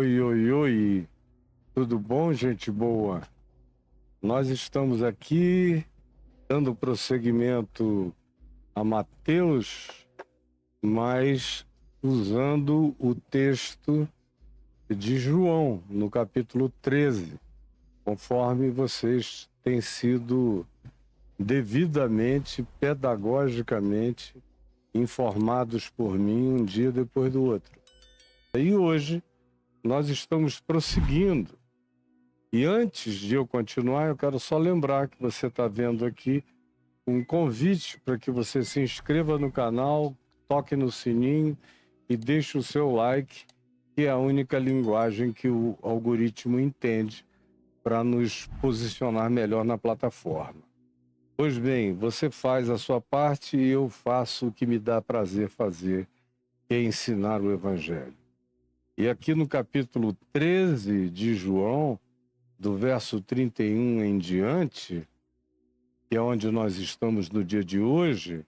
Oi, oi, oi, tudo bom, gente boa? Nós estamos aqui dando prosseguimento a Mateus, mas usando o texto de João, no capítulo 13, conforme vocês têm sido devidamente, pedagogicamente informados por mim um dia depois do outro. E hoje nós estamos prosseguindo. E antes de eu continuar, eu quero só lembrar que você está vendo aqui um convite para que você se inscreva no canal, toque no sininho e deixe o seu like, que é a única linguagem que o algoritmo entende para nos posicionar melhor na plataforma. Pois bem, você faz a sua parte e eu faço o que me dá prazer fazer, que é ensinar o Evangelho. E aqui no capítulo 13 de João, do verso 31 em diante, que é onde nós estamos no dia de hoje,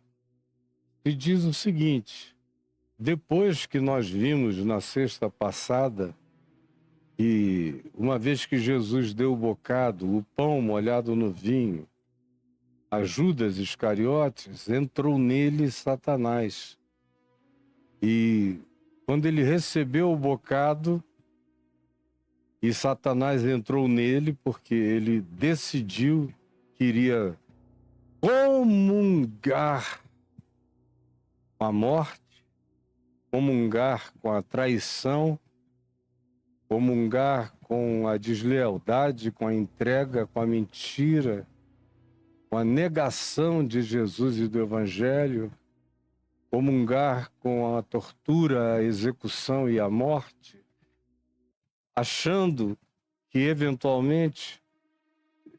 se diz o seguinte: depois que nós vimos na sexta passada, e uma vez que Jesus deu o bocado, o pão molhado no vinho, a Judas Iscariotes, entrou nele Satanás. E quando ele recebeu o bocado, e Satanás entrou nele porque ele decidiu que iria comungar com a morte, comungar com a traição, comungar com a deslealdade, com a entrega, com a mentira, com a negação de Jesus e do Evangelho, comungar com a tortura, a execução e a morte, achando que eventualmente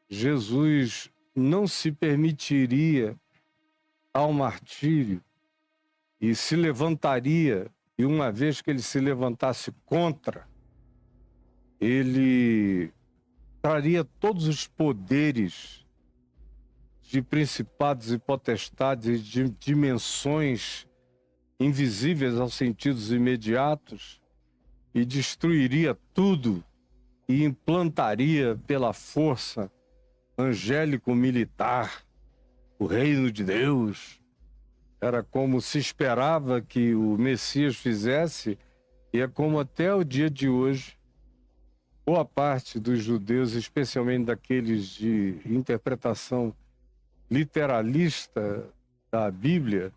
Jesus não se permitiria ao martírio e se levantaria, e uma vez que ele se levantasse contra, ele traria todos os poderes de principados e potestades, de dimensões invisíveis aos sentidos imediatos, e destruiria tudo e implantaria pela força angélico-militar o reino de Deus. Era como se esperava que o Messias fizesse, e é como até o dia de hoje boa parte dos judeus, especialmente daqueles de interpretação literalista da Bíblia,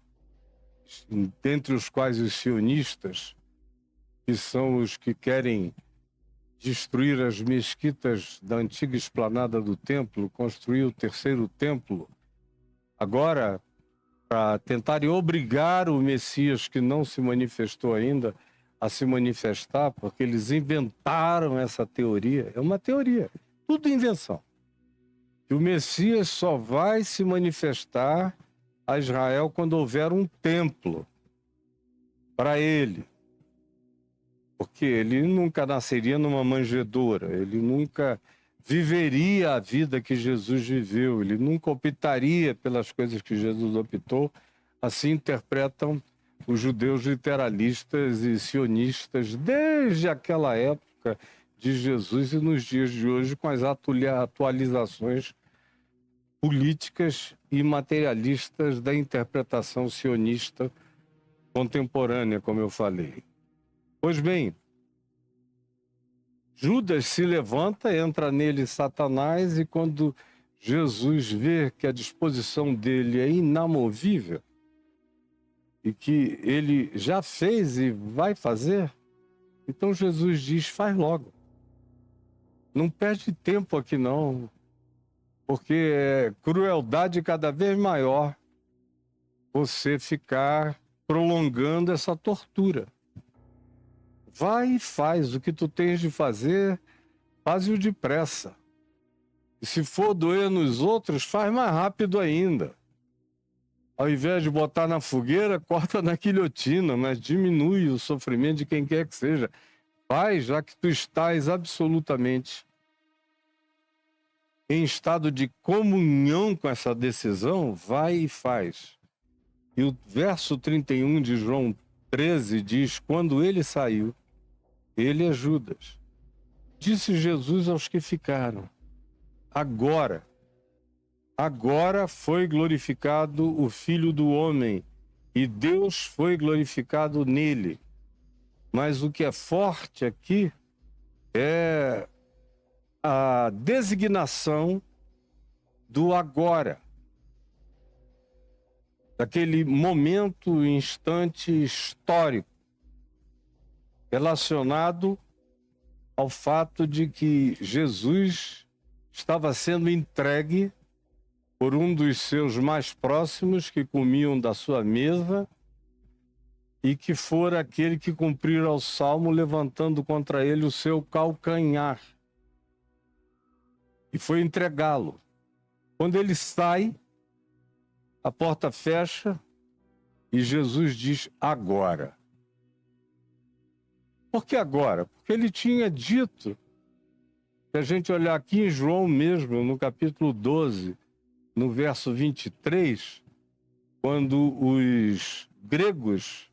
dentre os quais os sionistas, que são os que querem destruir as mesquitas da antiga esplanada do templo, construir o terceiro templo, agora para tentarem obrigar o Messias, que não se manifestou ainda, a se manifestar, porque eles inventaram essa teoria. É uma teoria, tudo invenção. Que o Messias só vai se manifestar a Israel quando houver um templo para ele. Porque ele nunca nasceria numa manjedoura, ele nunca viveria a vida que Jesus viveu, ele nunca optaria pelas coisas que Jesus optou. Assim interpretam os judeus literalistas e sionistas desde aquela época de Jesus e nos dias de hoje, com as atualizações políticas e materialistas da interpretação sionista contemporânea, como eu falei. Pois bem, Judas se levanta, entra nele Satanás, e quando Jesus vê que a disposição dele é inamovível e que ele já fez e vai fazer, então Jesus diz: faz logo. Não perde tempo aqui não, porque é crueldade cada vez maior você ficar prolongando essa tortura. Vai e faz o que tu tens de fazer, faz-o depressa. E se for doer nos outros, faz mais rápido ainda. Ao invés de botar na fogueira, corta na guilhotina, mas diminui o sofrimento de quem quer que seja. Faz, já que tu estás absolutamente em estado de comunhão com essa decisão, vai e faz. E o verso 31 de João 13 diz: quando ele saiu, ele é Judas. Disse Jesus aos que ficaram: agora foi glorificado o Filho do Homem, e Deus foi glorificado nele. Mas o que é forte aqui é a designação do agora, daquele momento, instante histórico, relacionado ao fato de que Jesus estava sendo entregue por um dos seus mais próximos, que comiam da sua mesa, e que fora aquele que cumprira o salmo, levantando contra ele o seu calcanhar, e foi entregá-lo. Quando ele sai, a porta fecha e Jesus diz: agora. Por que agora? Porque ele tinha dito, se a gente olhar aqui em João mesmo, no capítulo 12, no verso 23, quando os gregos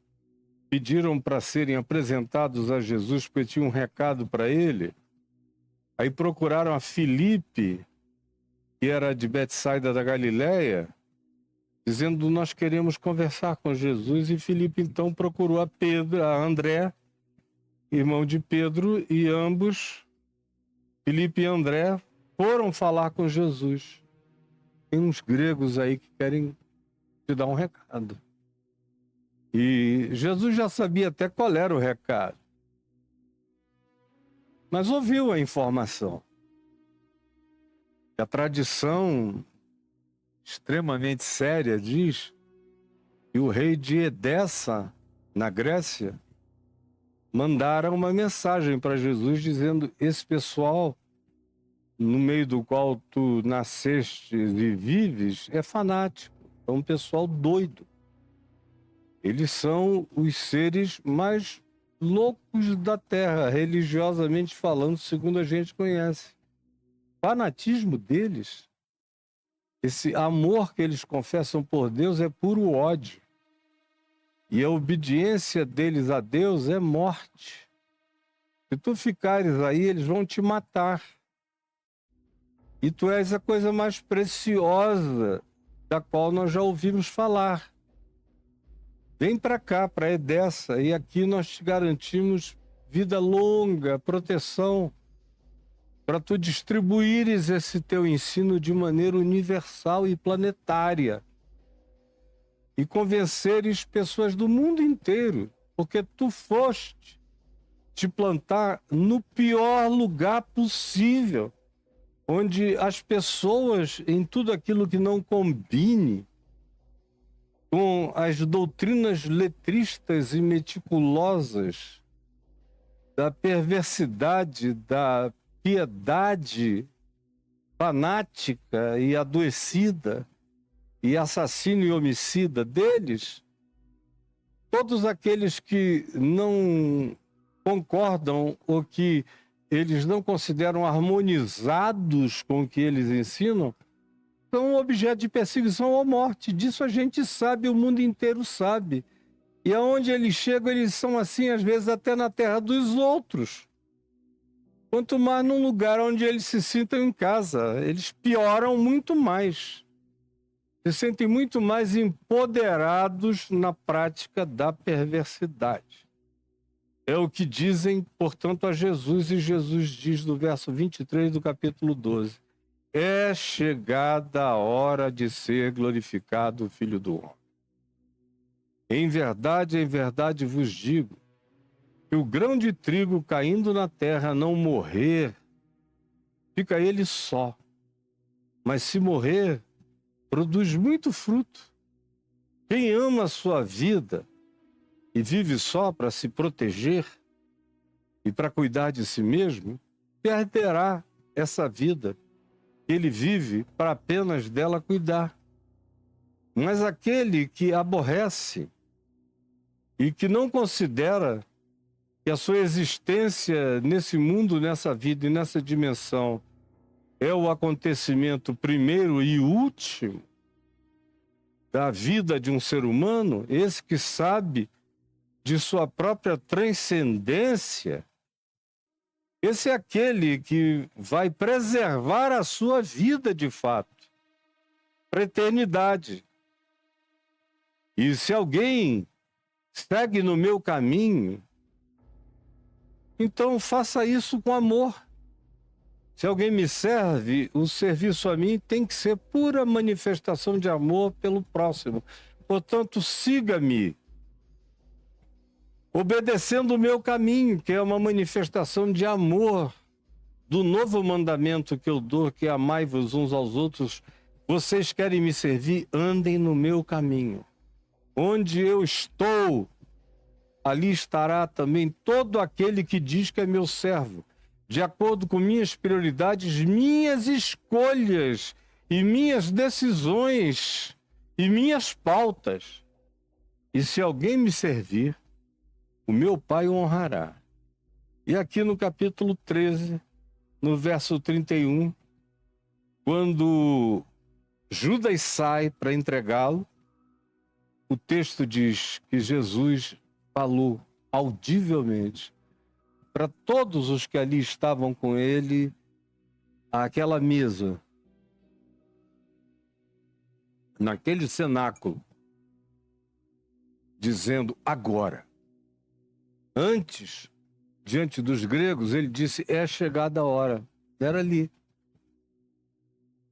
pediram para serem apresentados a Jesus, porque tinha um recado para ele, aí procuraram a Filipe, que era de Betsaida da Galileia, dizendo: nós queremos conversar com Jesus. E Filipe então procurou a Pedro, a André, irmão de Pedro, e ambos, Filipe e André, foram falar com Jesus. Tem uns gregos aí que querem te dar um recado. E Jesus já sabia até qual era o recado, mas ouviu a informação. A tradição extremamente séria diz que o rei de Edessa, na Grécia, mandaram uma mensagem para Jesus dizendo: esse pessoal no meio do qual tu nasceste e vives é fanático, é um pessoal doido. Eles são os seres mais loucos da terra, religiosamente falando, segundo a gente conhece. O fanatismo deles, esse amor que eles confessam por Deus, é puro ódio. E a obediência deles a Deus é morte. Se tu ficares aí, eles vão te matar. E tu és a coisa mais preciosa da qual nós já ouvimos falar. Vem para cá, para Edessa, e aqui nós te garantimos vida longa, proteção, para tu distribuires esse teu ensino de maneira universal e planetária, e convenceres pessoas do mundo inteiro, porque tu foste te plantar no pior lugar possível, onde as pessoas, em tudo aquilo que não combine com as doutrinas letristas e meticulosas da perversidade, da piedade fanática e adoecida e assassino e homicida deles, todos aqueles que não concordam ou que eles não consideram harmonizados com o que eles ensinam, são objeto de perseguição ou morte. Disso a gente sabe, o mundo inteiro sabe. E aonde eles chegam, eles são assim, às vezes até na terra dos outros. Quanto mais num lugar onde eles se sintam em casa, eles pioram muito mais. Se sentem muito mais empoderados na prática da perversidade. É o que dizem, portanto, a Jesus, e Jesus diz no verso 23 do capítulo 12: é chegada a hora de ser glorificado o Filho do Homem. Em verdade vos digo, que o grão de trigo caindo na terra não morrer, fica ele só. Mas se morrer, produz muito fruto. Quem ama a sua vida e vive só para se proteger e para cuidar de si mesmo, perderá essa vida. Ele vive para apenas dela cuidar. Mas aquele que aborrece e que não considera que a sua existência nesse mundo, nessa vida e nessa dimensão é o acontecimento primeiro e último da vida de um ser humano, esse que sabe de sua própria transcendência Esse é aquele que vai preservar a sua vida de fato, para a eternidade. E se alguém segue no meu caminho, então faça isso com amor. Se alguém me serve, o serviço a mim tem que ser pura manifestação de amor pelo próximo. Portanto, siga-me, obedecendo o meu caminho, que é uma manifestação de amor, do novo mandamento que eu dou, que é amai-vos uns aos outros. Vocês querem me servir? Andem no meu caminho. Onde eu estou, ali estará também todo aquele que diz que é meu servo, de acordo com minhas prioridades, minhas escolhas e minhas decisões e minhas pautas. E se alguém me servir, o meu Pai o honrará. E aqui no capítulo 13, no verso 31, quando Judas sai para entregá-lo, o texto diz que Jesus falou audivelmente para todos os que ali estavam com ele, àquela mesa, naquele cenáculo, dizendo agora. Antes, diante dos gregos, ele disse, é chegada a hora. Era ali.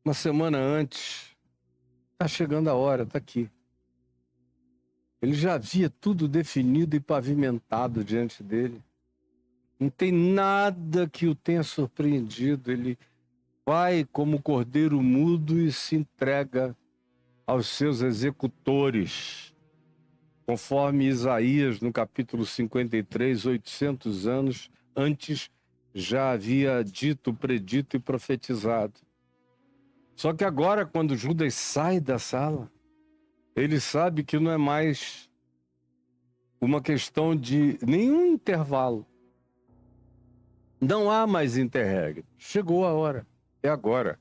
Uma semana antes, está chegando a hora, está aqui. Ele já havia tudo definido e pavimentado diante dele. Não tem nada que o tenha surpreendido. Ele vai como cordeiro mudo e se entrega aos seus executores. Conforme Isaías, no capítulo 53, 800 anos antes, já havia dito, predito e profetizado. Só que agora, quando Judas sai da sala, ele sabe que não é mais uma questão de nenhum intervalo. Não há mais interregno. Chegou a hora. É agora.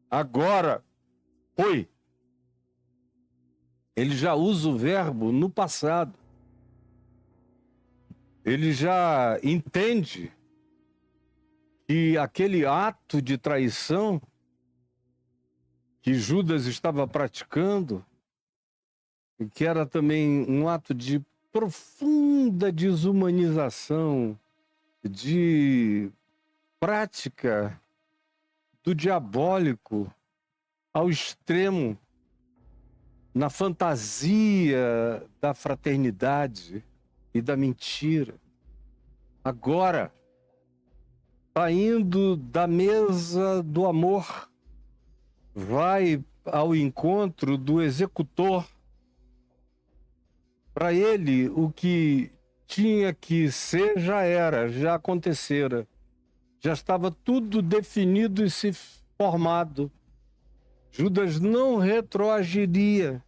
Agora foi. Ele já usa o verbo no passado. Ele já entende que aquele ato de traição que Judas estava praticando, e que era também um ato de profunda desumanização, de prática do diabólico ao extremo, na fantasia da fraternidade e da mentira. Agora, está indo da mesa do amor, vai ao encontro do executor. Para ele, o que tinha que ser já era, já acontecera. Já estava tudo definido e se formado. Judas não retroagiria.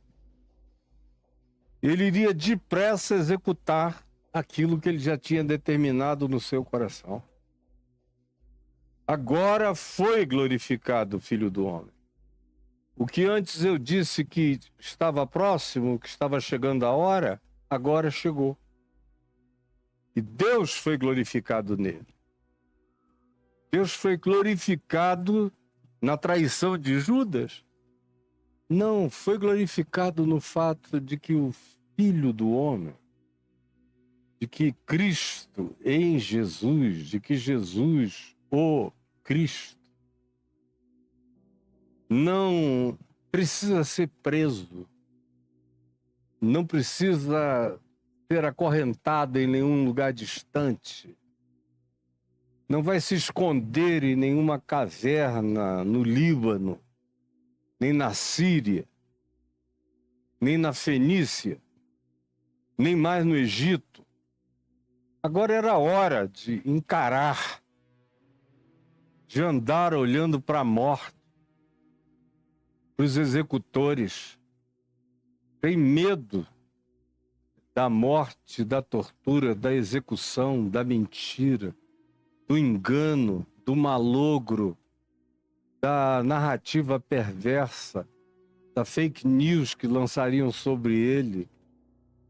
Ele iria depressa executar aquilo que ele já tinha determinado no seu coração. Agora foi glorificado o Filho do Homem. O que antes eu disse que estava próximo, que estava chegando a hora, agora chegou. E Deus foi glorificado nele. Deus foi glorificado na traição de Judas? Não, foi glorificado no fato de que o Filho do Homem, de que Cristo em Jesus, de que Jesus, o Cristo, não precisa ser preso, não precisa ser acorrentado em nenhum lugar distante, não vai se esconder em nenhuma caverna no Líbano, nem na Síria, nem na Fenícia, nem mais no Egito. Agora era a hora de encarar, de andar olhando para a morte. Os executores têm medo da morte, da tortura, da execução, da mentira, do engano, do malogro, da narrativa perversa, da fake news que lançariam sobre ele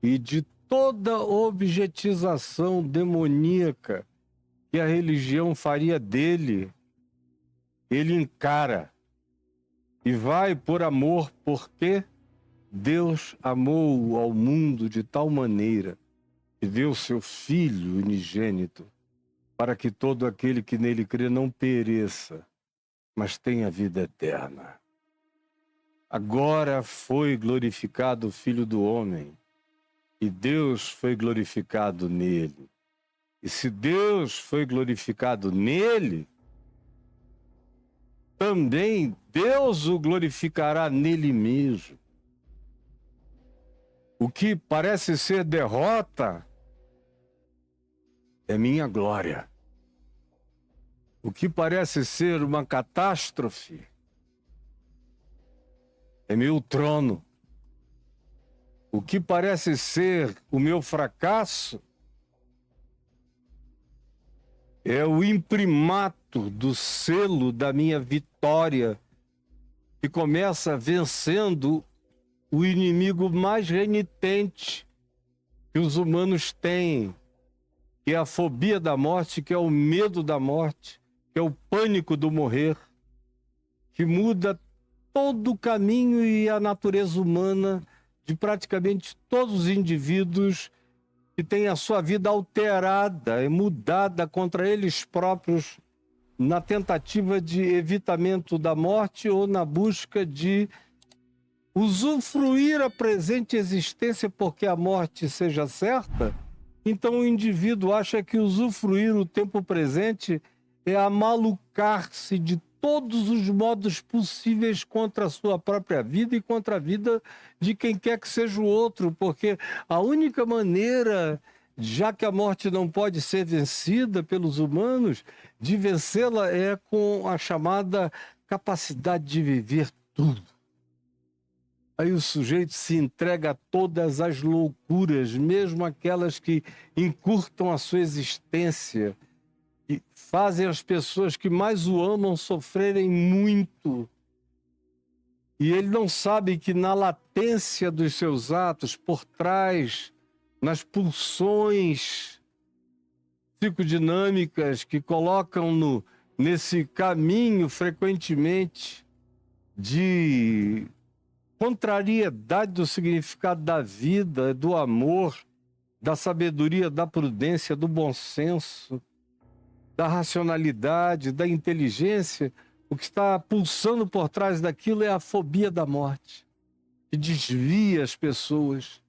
e de toda objetização demoníaca que a religião faria dele, ele encara e vai por amor, porque Deus amou ao mundo de tal maneira que deu seu Filho unigênito, para que todo aquele que nele crê não pereça, mas tenha vida eterna. Agora foi glorificado o Filho do Homem, e Deus foi glorificado nele. E se Deus foi glorificado nele, também Deus o glorificará nele mesmo. O que parece ser derrota é minha glória. O que parece ser uma catástrofe é meu trono. O que parece ser o meu fracasso é o imprimato do selo da minha vitória, que começa vencendo o inimigo mais renitente que os humanos têm, que é a fobia da morte, que é o medo da morte, que é o pânico do morrer, que muda todo o caminho e a natureza humana de praticamente todos os indivíduos que têm a sua vida alterada e mudada contra eles próprios na tentativa de evitamento da morte ou na busca de usufruir a presente existência porque a morte seja certa. Então o indivíduo acha que usufruir o tempo presente é amalucar-se de todos os modos possíveis contra a sua própria vida e contra a vida de quem quer que seja o outro, porque a única maneira, já que a morte não pode ser vencida pelos humanos, de vencê-la é com a chamada capacidade de viver tudo. Aí o sujeito se entrega a todas as loucuras, mesmo aquelas que encurtam a sua existência e fazem as pessoas que mais o amam sofrerem muito. E ele não sabe que na latência dos seus atos, por trás, nas pulsões psicodinâmicas que colocam-no nesse caminho frequentemente de contrariedade do significado da vida, do amor, da sabedoria, da prudência, do bom senso, da racionalidade, da inteligência, o que está pulsando por trás daquilo é a fobia da morte, que desvia as pessoas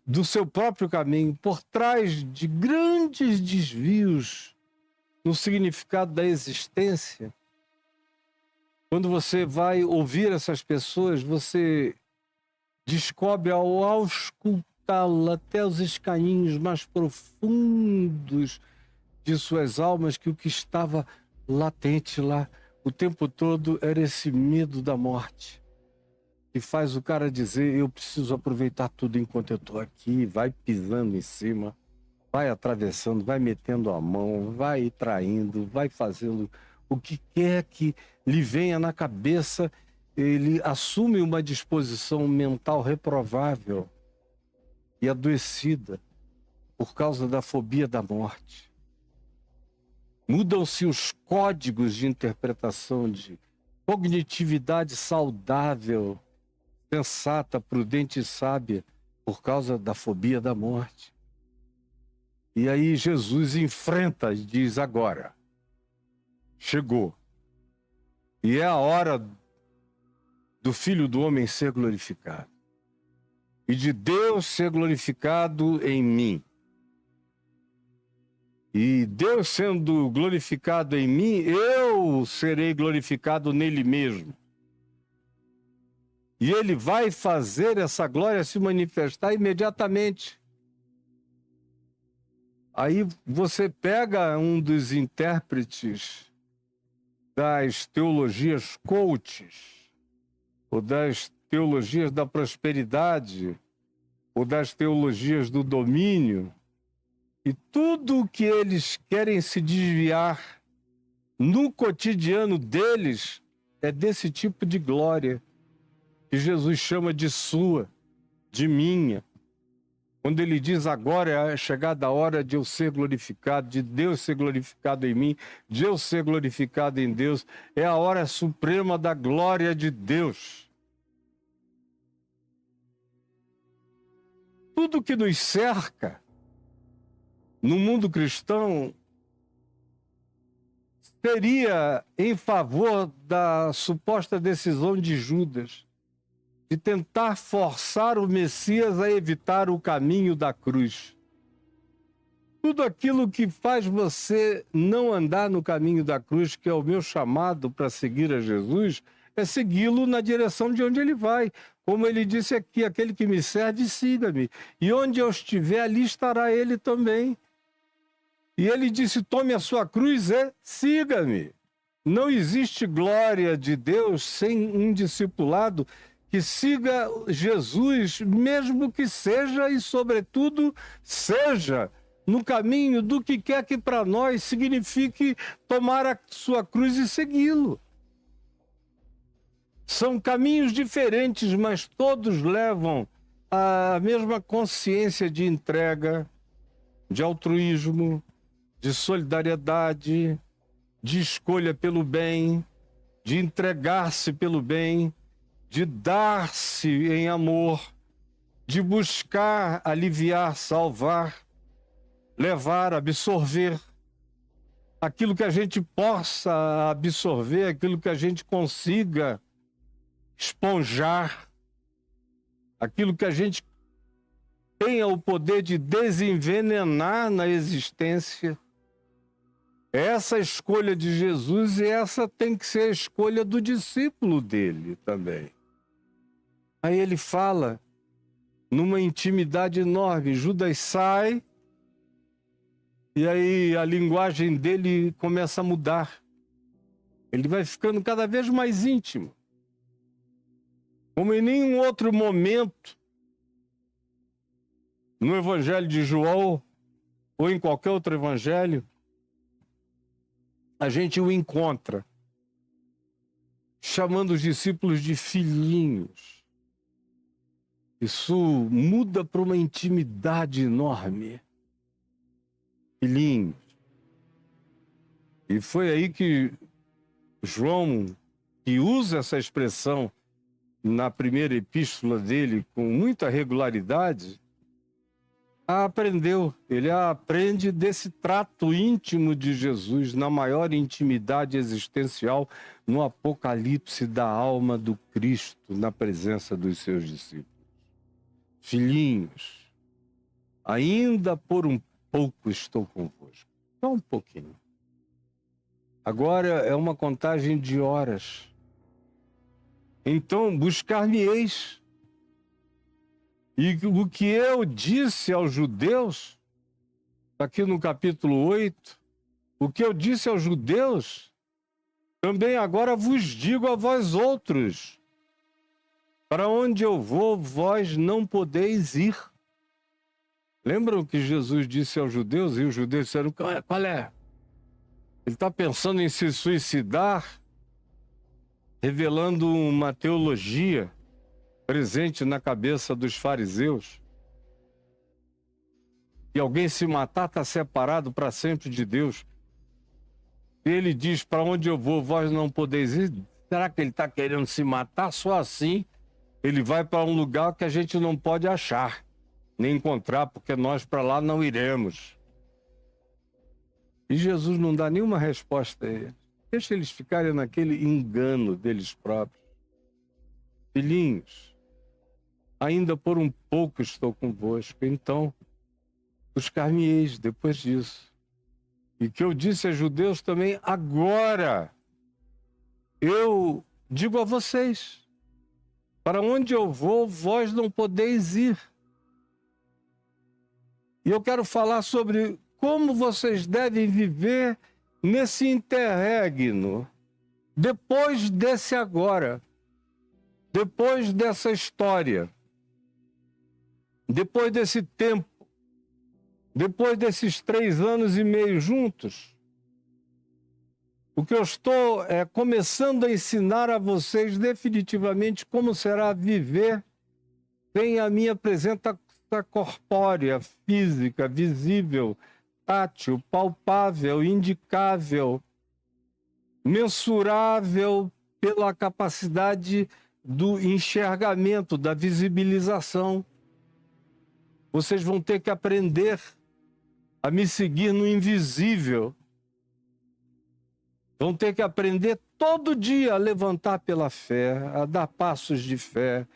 do seu próprio caminho, por trás de grandes desvios no significado da existência. Quando você vai ouvir essas pessoas, você descobre ao auscultá-la até os escaninhos mais profundos de suas almas que o que estava latente lá o tempo todo era esse medo da morte, que faz o cara dizer: eu preciso aproveitar tudo enquanto eu estou aqui. Vai pisando em cima, vai atravessando, vai metendo a mão, vai traindo, vai fazendo o que quer que lhe venha na cabeça. Ele assume uma disposição mental reprovável e adoecida por causa da fobia da morte. Mudam-se os códigos de interpretação de cognitividade saudável, sensata, prudente e sábia por causa da fobia da morte. E aí Jesus enfrenta e diz: agora chegou. E é a hora do Filho do Homem ser glorificado. E de Deus ser glorificado em mim. E Deus sendo glorificado em mim, eu serei glorificado nele mesmo. E ele vai fazer essa glória se manifestar imediatamente. Aí você pega um dos intérpretes das teologias coaches, ou das teologias da prosperidade, ou das teologias do domínio, e tudo o que eles querem se desviar no cotidiano deles é desse tipo de glória, que Jesus chama de sua, de minha. Quando ele diz agora é chegada a hora de eu ser glorificado, de Deus ser glorificado em mim, de eu ser glorificado em Deus, é a hora suprema da glória de Deus. Tudo que nos cerca no mundo cristão seria em favor da suposta decisão de Judas, de tentar forçar o Messias a evitar o caminho da cruz. Tudo aquilo que faz você não andar no caminho da cruz, que é o meu chamado para seguir a Jesus, é segui-lo na direção de onde ele vai. Como ele disse aqui, aquele que me serve, siga-me. E onde eu estiver, ali estará ele também. E ele disse, tome a sua cruz e siga-me. Não existe glória de Deus sem um discipulado que siga Jesus, mesmo que seja e, sobretudo, seja no caminho do que quer que para nós signifique tomar a sua cruz e segui-lo. São caminhos diferentes, mas todos levam à mesma consciência de entrega, de altruísmo, de solidariedade, de escolha pelo bem, de entregar-se pelo bem, de dar-se em amor, de buscar aliviar, salvar, levar, absorver aquilo que a gente possa absorver, aquilo que a gente consiga esponjar, aquilo que a gente tenha o poder de desenvenenar na existência. Essa escolha de Jesus e essa tem que ser a escolha do discípulo dele também. Aí ele fala numa intimidade enorme, Judas sai e aí a linguagem dele começa a mudar. Ele vai ficando cada vez mais íntimo. Como em nenhum outro momento no Evangelho de João ou em qualquer outro evangelho, a gente o encontra chamando os discípulos de filhinhos. Isso muda para uma intimidade enorme. Filhinhos. E foi aí que João, que usa essa expressão na primeira epístola dele com muita regularidade, aprendeu. Ele aprende desse trato íntimo de Jesus, na maior intimidade existencial, no apocalipse da alma do Cristo, na presença dos seus discípulos. Filhinhos, ainda por um pouco estou convosco. Só um pouquinho. Agora é uma contagem de horas. Então buscar-me-eis. E o que eu disse aos judeus, aqui no capítulo 8, o que eu disse aos judeus, também agora vos digo a vós outros. Para onde eu vou, vós não podeis ir. Lembram que Jesus disse aos judeus, e os judeus disseram, qual é? Ele está pensando em se suicidar, revelando uma teologia presente na cabeça dos fariseus. E alguém se matar está separado para sempre de Deus. E ele diz, para onde eu vou, vós não podeis ir. Será que ele está querendo se matar? Só assim ele vai para um lugar que a gente não pode achar, nem encontrar, porque nós para lá não iremos. E Jesus não dá nenhuma resposta a eles. Deixa eles ficarem naquele engano deles próprios. Filhinhos, ainda por um pouco estou convosco, então buscar-me-eis depois disso. E que eu disse a judeus também, agora eu digo a vocês, para onde eu vou, vós não podeis ir. E eu quero falar sobre como vocês devem viver nesse interregno, depois desse agora, depois dessa história, depois desse tempo, depois desses 3 anos e meio juntos. O que eu estou começando a ensinar a vocês definitivamente como será viver sem a minha apresentação corpórea, física, visível, tátil, palpável, indicável, mensurável pela capacidade do enxergamento, da visibilização. Vocês vão ter que aprender a me seguir no invisível. Vão ter que aprender todo dia a levantar pela fé, a dar passos de fé,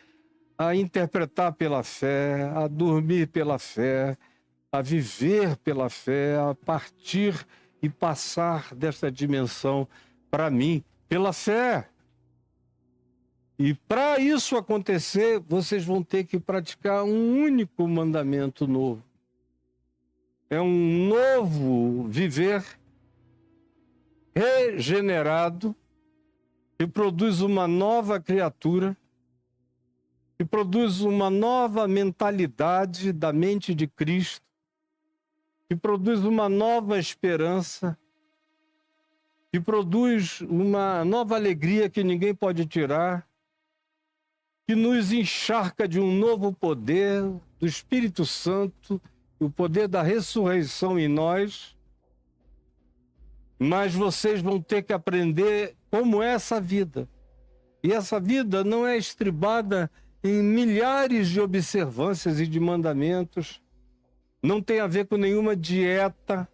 a interpretar pela fé, a dormir pela fé, a viver pela fé, a partir e passar desta dimensão para mim, pela fé. E para isso acontecer, vocês vão ter que praticar um único mandamento novo. É um novo viver regenerado, que produz uma nova criatura, que produz uma nova mentalidade da mente de Cristo, que produz uma nova esperança, que produz uma nova alegria que ninguém pode tirar, que nos encharca de um novo poder do Espírito Santo, o poder da ressurreição em nós. Mas vocês vão ter que aprender como é essa vida. E essa vida não é estribada em milhares de observâncias e de mandamentos, não tem a ver com nenhuma dieta,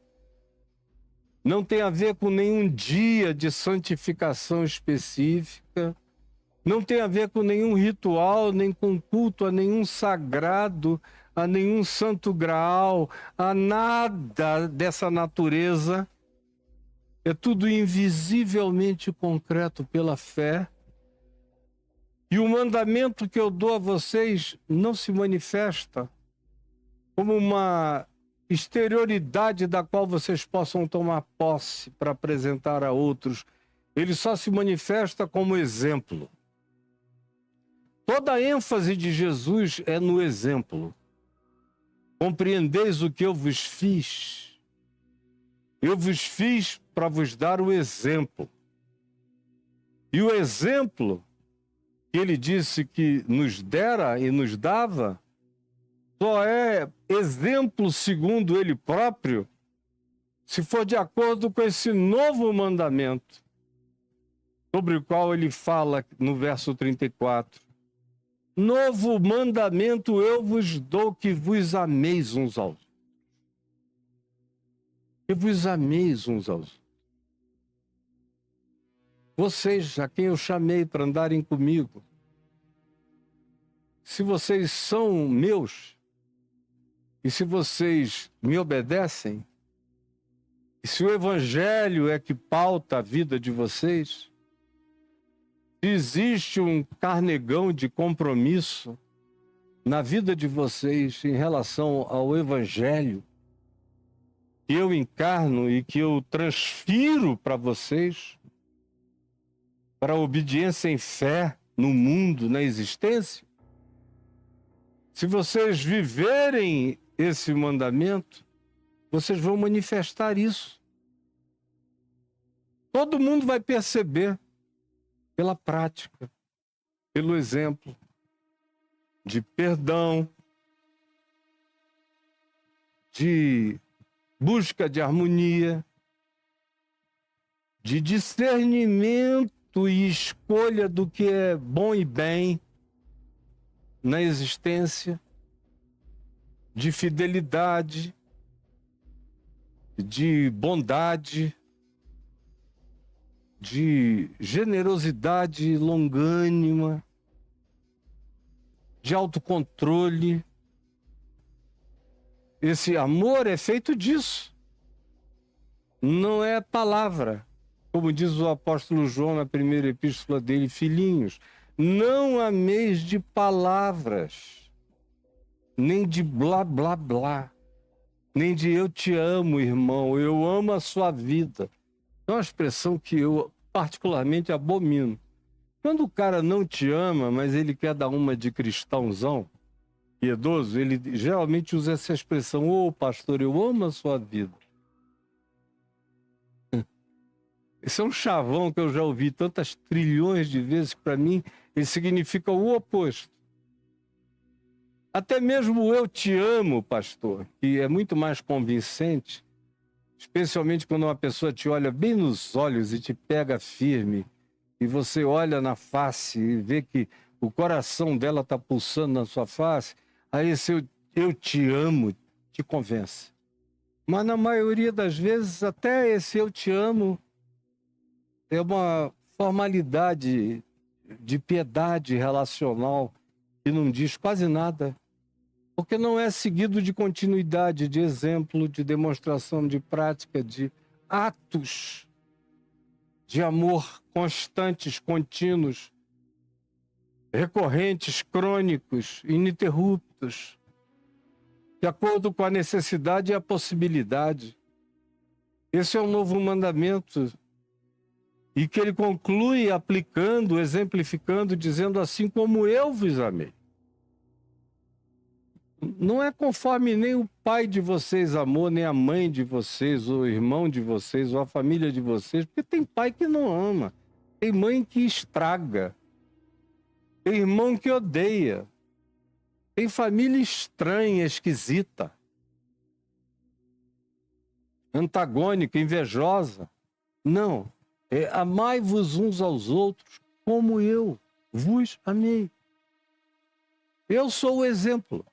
não tem a ver com nenhum dia de santificação específica, não tem a ver com nenhum ritual, nem com culto a nenhum sagrado, a nenhum santo graal, a nada dessa natureza. É tudo invisivelmente concreto pela fé. E o mandamento que eu dou a vocês não se manifesta como uma exterioridade da qual vocês possam tomar posse para apresentar a outros. Ele só se manifesta como exemplo. Toda a ênfase de Jesus é no exemplo. Compreendeis o que eu vos fiz? Eu vos fiz para vos dar o exemplo. E o exemplo que ele disse que nos dera e nos dava, só é exemplo segundo ele próprio, se for de acordo com esse novo mandamento, sobre o qual ele fala no verso 34. Novo mandamento eu vos dou, que vos ameis uns aos outros. Que vos ameis uns aos outros. Vocês, a quem eu chamei para andarem comigo, se vocês são meus, e se vocês me obedecem, e se o Evangelho é que pauta a vida de vocês, se existe um carnegão de compromisso na vida de vocês em relação ao Evangelho, que eu encarno e que eu transfiro para vocês, para a obediência em fé no mundo, na existência, se vocês viverem esse mandamento, vocês vão manifestar isso. Todo mundo vai perceber pela prática, pelo exemplo de perdão, de busca de harmonia, de discernimento e escolha do que é bom e bem na existência, de fidelidade, de bondade, de generosidade longânima, de autocontrole. Esse amor é feito disso. Não é palavra. Como diz o apóstolo João na primeira epístola dele, filhinhos, não ameis de palavras, nem de blá, blá, blá, nem de eu te amo, irmão, eu amo a sua vida. É uma expressão que eu particularmente abomino. Quando o cara não te ama, mas ele quer dar uma de cristãozão, piedoso, ele geralmente usa essa expressão: ô pastor, eu amo a sua vida. Esse é um chavão que eu já ouvi tantas trilhões de vezes que para mim ele significa o oposto. Até mesmo o eu te amo, pastor, que é muito mais convincente, especialmente quando uma pessoa te olha bem nos olhos e te pega firme, e você olha na face e vê que o coração dela está pulsando na sua face, aí esse eu te amo te convence. Mas na maioria das vezes, até esse eu te amo é uma formalidade de piedade relacional que não diz quase nada, porque não é seguido de continuidade, de exemplo, de demonstração, de prática, de atos de amor constantes, contínuos, recorrentes, crônicos, ininterruptos, de acordo com a necessidade e a possibilidade. Esse é o novo mandamento, e que ele conclui aplicando, exemplificando, dizendo assim como eu vos amei. Não é conforme nem o pai de vocês amou, nem a mãe de vocês, ou o irmão de vocês, ou a família de vocês, porque tem pai que não ama, tem mãe que estraga, tem irmão que odeia, tem família estranha, esquisita, antagônica, invejosa. Não, é amai-vos uns aos outros como eu vos amei. Eu sou o exemplo.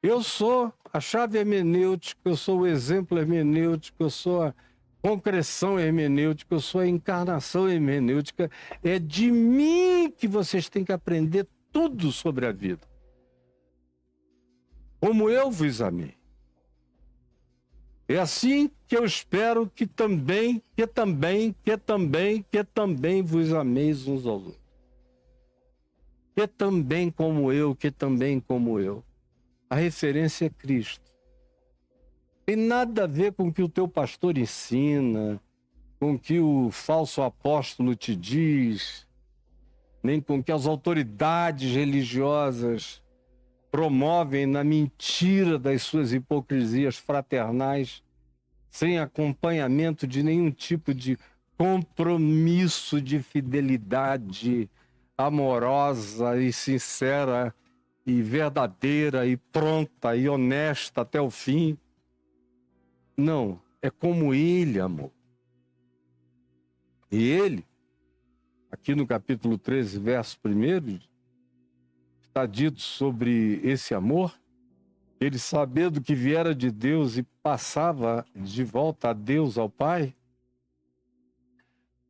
Eu sou a chave hermenêutica, eu sou o exemplo hermenêutico, eu sou a concreção hermenêutica, eu sou a encarnação hermenêutica. É de mim que vocês têm que aprender tudo sobre a vida. Como eu vos amei. É assim que eu espero que também vos ameis uns aos outros. Que também como eu. A referência é Cristo. Tem nada a ver com o que o teu pastor ensina, com o que o falso apóstolo te diz, nem com o que as autoridades religiosas promovem na mentira das suas hipocrisias fraternais, sem acompanhamento de nenhum tipo de compromisso de fidelidade amorosa e sincera e verdadeira e pronta e honesta até o fim. Não, é como ele amou. E ele, aqui no capítulo 13, verso 1, está dito sobre esse amor, ele sabendo que viera de Deus e passava de volta a Deus, ao Pai,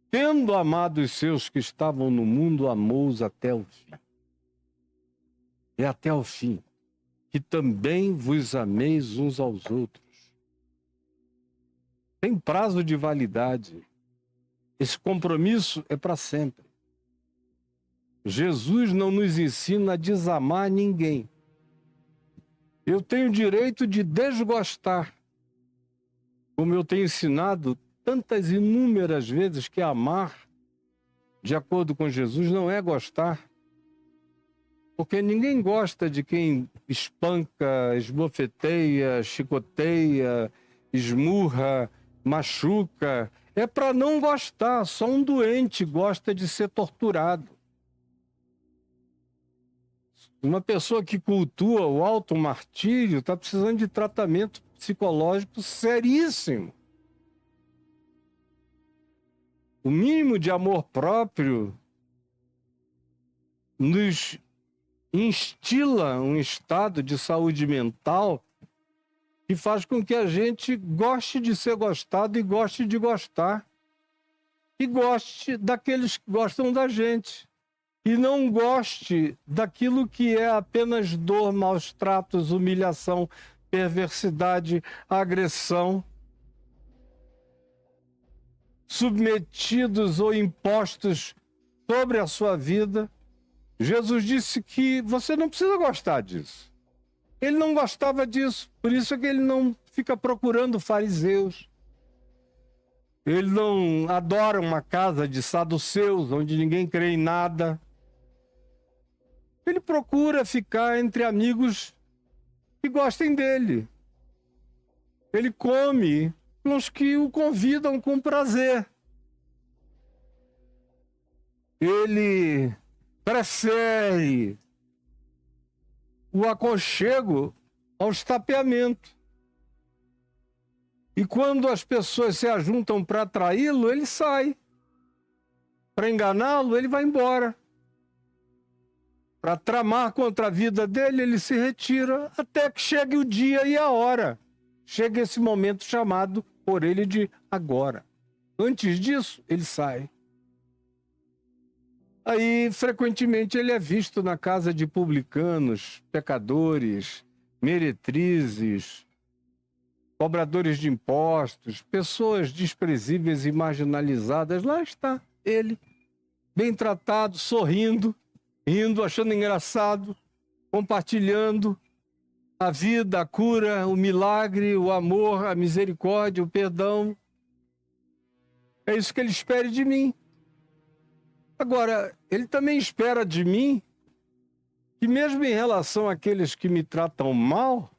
tendo amado os seus que estavam no mundo, amou-os até o fim. É até o fim, que também vos ameis uns aos outros. Tem prazo de validade. Esse compromisso é para sempre. Jesus não nos ensina a desamar ninguém. Eu tenho o direito de desgostar, como eu tenho ensinado tantas inúmeras vezes que amar, de acordo com Jesus, não é gostar. Porque ninguém gosta de quem espanca, esbofeteia, chicoteia, esmurra, machuca. É para não gostar, só um doente gosta de ser torturado. Uma pessoa que cultua o automartírio está precisando de tratamento psicológico seríssimo. O mínimo de amor próprio nos instila um estado de saúde mental que faz com que a gente goste de ser gostado e goste de gostar. E goste daqueles que gostam da gente. E não goste daquilo que é apenas dor, maus tratos, humilhação, perversidade, agressão, submetidos ou impostos sobre a sua vida. Jesus disse que você não precisa gostar disso. Ele não gostava disso, por isso é que ele não fica procurando fariseus. Ele não adora uma casa de saduceus, onde ninguém crê em nada. Ele procura ficar entre amigos que gostem dele. Ele come com os que o convidam com prazer. Ele prefere o aconchego ao estapeamento. E quando as pessoas se ajuntam para atraí-lo, ele sai. Para enganá-lo, ele vai embora. Para tramar contra a vida dele, ele se retira até que chegue o dia e a hora. Chega esse momento chamado por ele de agora. Antes disso, ele sai. Aí, frequentemente, ele é visto na casa de publicanos, pecadores, meretrizes, cobradores de impostos, pessoas desprezíveis e marginalizadas. Lá está ele, bem tratado, sorrindo, rindo, achando engraçado, compartilhando a vida, a cura, o milagre, o amor, a misericórdia, o perdão. É isso que ele espera de mim. Agora, ele também espera de mim que mesmo em relação àqueles que me tratam mal,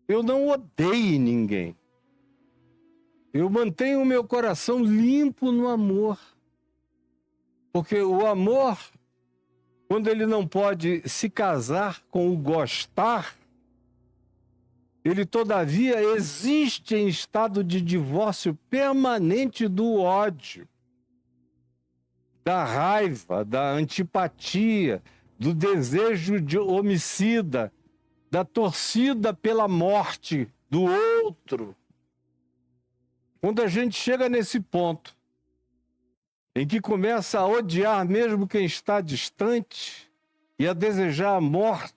eu não odeie ninguém. Eu mantenho o meu coração limpo no amor. Porque o amor, quando ele não pode se casar com o gostar, ele todavia existe em estado de divórcio permanente do ódio, da raiva, da antipatia, do desejo de homicida, da torcida pela morte do outro. Quando a gente chega nesse ponto em que começa a odiar mesmo quem está distante e a desejar a morte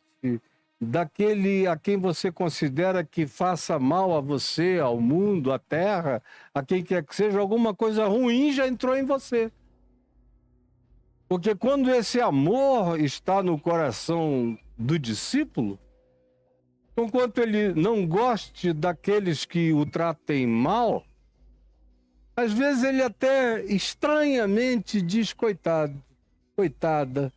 daquele a quem você considera que faça mal a você, ao mundo, à terra, a quem quer que seja, alguma coisa ruim já entrou em você. Porque quando esse amor está no coração do discípulo, enquanto ele não goste daqueles que o tratem mal, às vezes ele até estranhamente diz, coitado, coitada,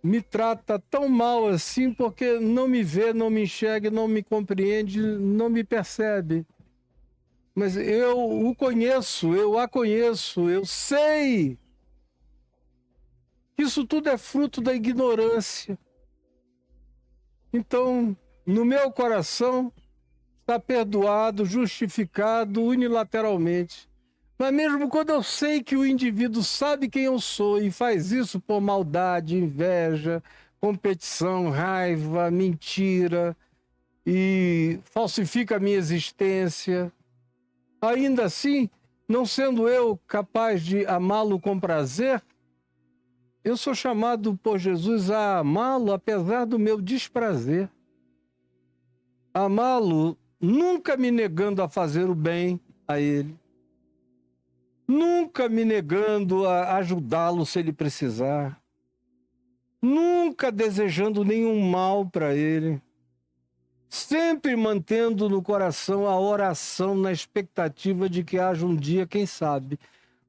me trata tão mal assim porque não me vê, não me enxerga, não me compreende, não me percebe. Mas eu o conheço, eu a conheço, eu sei. Isso tudo é fruto da ignorância. Então, no meu coração, está perdoado, justificado unilateralmente. Mas mesmo quando eu sei que o indivíduo sabe quem eu sou e faz isso por maldade, inveja, competição, raiva, mentira e falsifica a minha existência, ainda assim, não sendo eu capaz de amá-lo com prazer, eu sou chamado por Jesus a amá-lo apesar do meu desprazer. Amá-lo nunca me negando a fazer o bem a ele. Nunca me negando a ajudá-lo se ele precisar. Nunca desejando nenhum mal para ele. Sempre mantendo no coração a oração na expectativa de que haja um dia, quem sabe,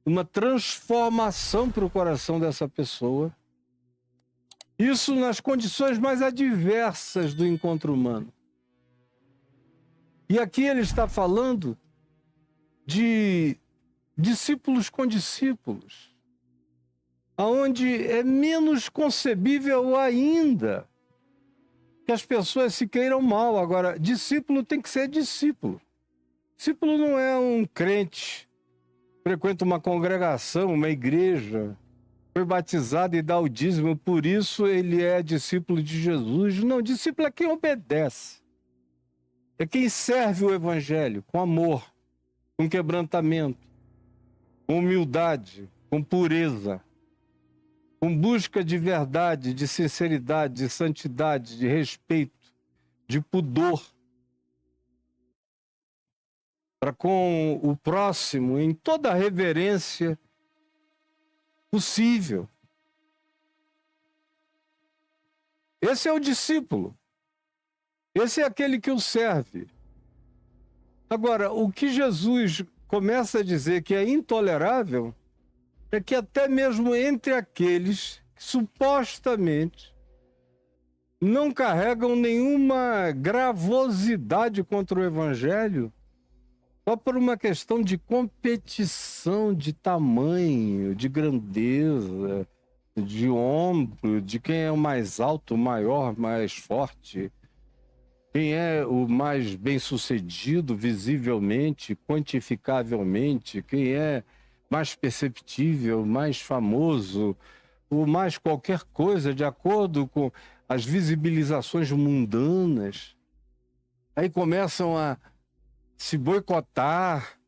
uma transformação para o coração dessa pessoa. Isso nas condições mais adversas do encontro humano. E aqui ele está falando de discípulos com discípulos, aonde é menos concebível ainda que as pessoas se queiram mal. Agora, discípulo tem que ser discípulo. Discípulo não é um crente, frequenta uma congregação, uma igreja, foi batizado e dá o dízimo, por isso ele é discípulo de Jesus. Não, discípulo é quem obedece. É quem serve o evangelho com amor, com quebrantamento, com humildade, com pureza, com busca de verdade, de sinceridade, de santidade, de respeito, de pudor, para com o próximo em toda a reverência possível. Esse é o discípulo. Esse é aquele que o serve. Agora, o que Jesus começa a dizer que é intolerável é que até mesmo entre aqueles que supostamente não carregam nenhuma gravosidade contra o evangelho, só por uma questão de competição, de tamanho, de grandeza, de ombro, de quem é o mais alto, o maior, mais forte, quem é o mais bem-sucedido visivelmente, quantificavelmente, quem é mais perceptível, mais famoso, o mais qualquer coisa, de acordo com as visibilizações mundanas. Aí começam a se boicotar,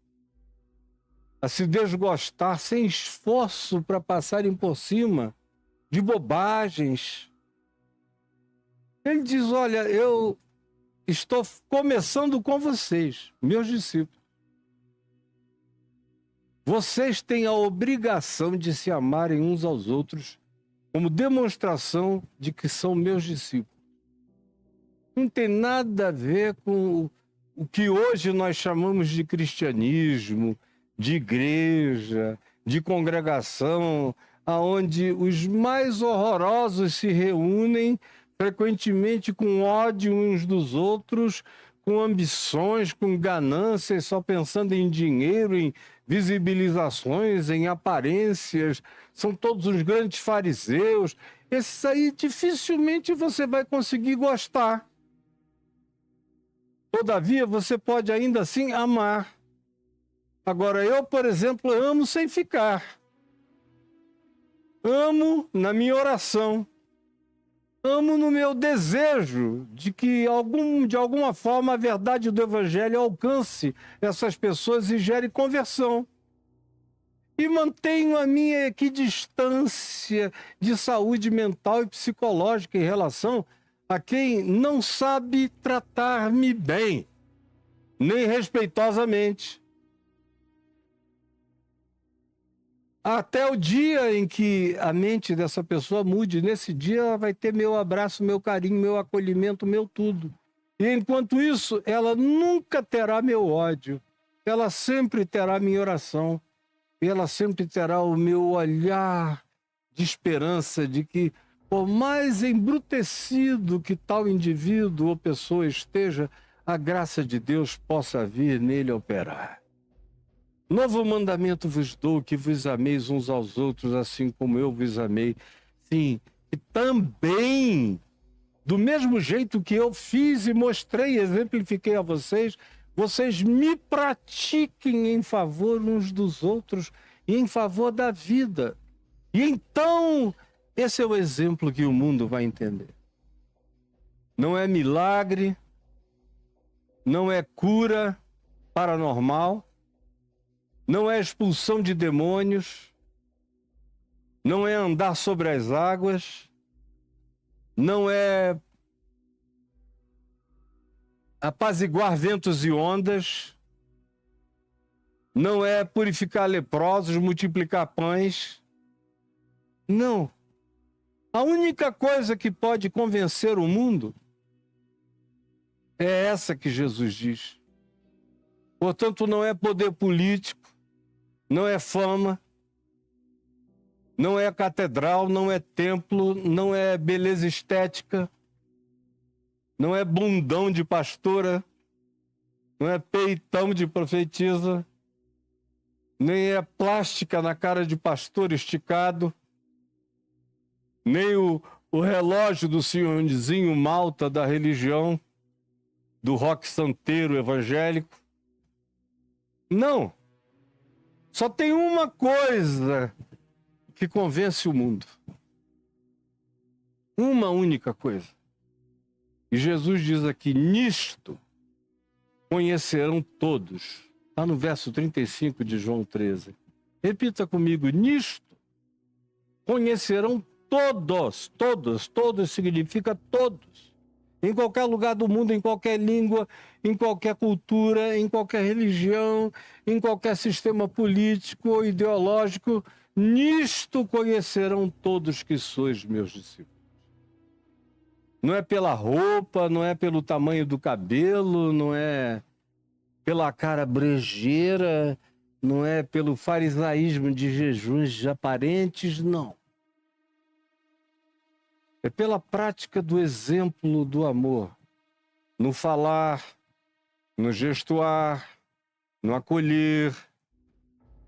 a se desgostar sem esforço para passarem por cima de bobagens. Ele diz: olha, eu estou começando com vocês, meus discípulos. Vocês têm a obrigação de se amarem uns aos outros como demonstração de que são meus discípulos. Não tem nada a ver com o que hoje nós chamamos de cristianismo, de igreja, de congregação, aonde os mais horrorosos se reúnem, frequentemente com ódio uns dos outros, com ambições, com ganâncias, só pensando em dinheiro, em visibilizações, em aparências. São todos os grandes fariseus. Esses aí dificilmente você vai conseguir gostar. Todavia, você pode ainda assim amar. Agora, eu, por exemplo, amo sem ficar. Amo na minha oração. Amo no meu desejo de que, de alguma forma, a verdade do Evangelho alcance essas pessoas e gere conversão. E mantenho a minha equidistância de saúde mental e psicológica em relação a quem não sabe tratar-me bem, nem respeitosamente. Até o dia em que a mente dessa pessoa mude, nesse dia ela vai ter meu abraço, meu carinho, meu acolhimento, meu tudo. E enquanto isso, ela nunca terá meu ódio, ela sempre terá minha oração, e ela sempre terá o meu olhar de esperança de que, por mais embrutecido que tal indivíduo ou pessoa esteja, a graça de Deus possa vir nele operar. Novo mandamento vos dou, que vos ameis uns aos outros, assim como eu vos amei. Sim, e também, do mesmo jeito que eu fiz e mostrei, exemplifiquei a vocês, vocês me pratiquem em favor uns dos outros e em favor da vida. E então, esse é o exemplo que o mundo vai entender. Não é milagre, não é cura paranormal, não é expulsão de demônios, não é andar sobre as águas, não é apaziguar ventos e ondas, não é purificar leprosos, multiplicar pães. Não. A única coisa que pode convencer o mundo é essa que Jesus diz. Portanto, não é poder político, não é fama, não é catedral, não é templo, não é beleza estética, não é bundão de pastora, não é peitão de profetisa, nem é plástica na cara de pastor esticado, nem o relógio do senhorzinho Malta da religião, do rock santeiro evangélico. Não. Só tem uma coisa que convence o mundo. Uma única coisa. E Jesus diz aqui: nisto conhecerão todos. Está no verso 35 de João 13. Repita comigo: nisto conhecerão todos. Todos significa todos. Em qualquer lugar do mundo, em qualquer língua, em qualquer cultura, em qualquer religião, em qualquer sistema político ou ideológico, nisto conhecerão todos que sois meus discípulos. Não é pela roupa, não é pelo tamanho do cabelo, não é pela cara brejeira, não é pelo farisaísmo de jejuns aparentes, não. É pela prática do exemplo do amor, no falar, no gestuar, no acolher,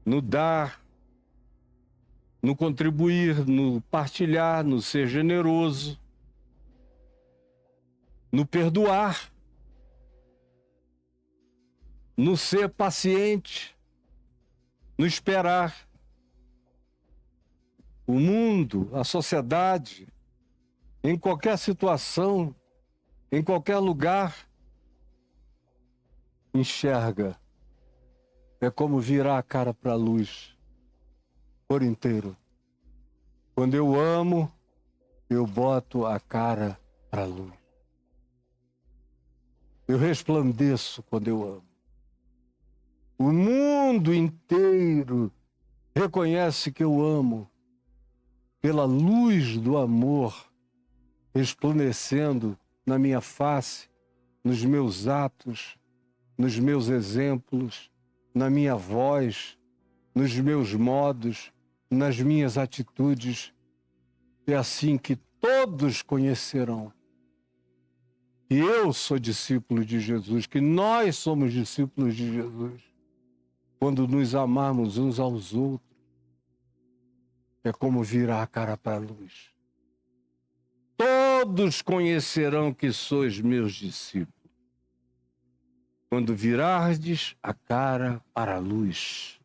no dar. no contribuir, no partilhar, no ser generoso, no perdoar, no ser paciente, no esperar. O mundo, a sociedade, em qualquer situação, em qualquer lugar, enxerga. É como virar a cara para a luz por inteiro. Quando eu amo, eu boto a cara para a luz. Eu resplandeço quando eu amo. O mundo inteiro reconhece que eu amo pela luz do amor resplandecendo na minha face, nos meus atos, nos meus exemplos, na minha voz, nos meus modos, nas minhas atitudes. É assim que todos conhecerão que eu sou discípulo de Jesus, que nós somos discípulos de Jesus, quando nos amarmos uns aos outros. É como virar a cara para a luz. Todos conhecerão que sois meus discípulos, quando virardes a cara para a luz.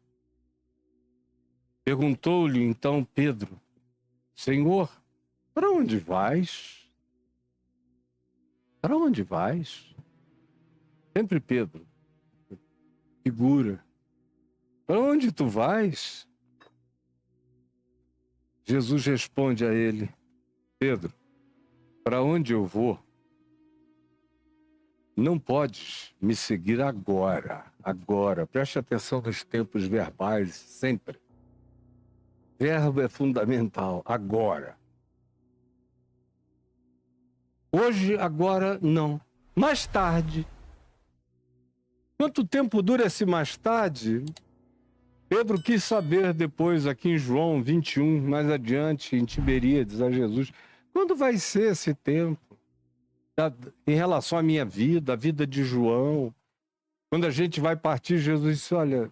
Perguntou-lhe então Pedro: Senhor, para onde vais? Para onde vais? Sempre Pedro, figura. Para onde tu vais? Jesus responde a ele: Pedro, para onde eu vou? Não podes me seguir agora. Agora. Preste atenção nos tempos verbais, sempre. Verbo é fundamental. Agora. Hoje, agora, não. Mais tarde. Quanto tempo dura esse mais tarde? Pedro quis saber depois, aqui em João 21, mais adiante, em Tiberíades, a Jesus, quando vai ser esse tempo? Em relação à minha vida, a vida de João. Quando a gente vai partir, Jesus disse: olha,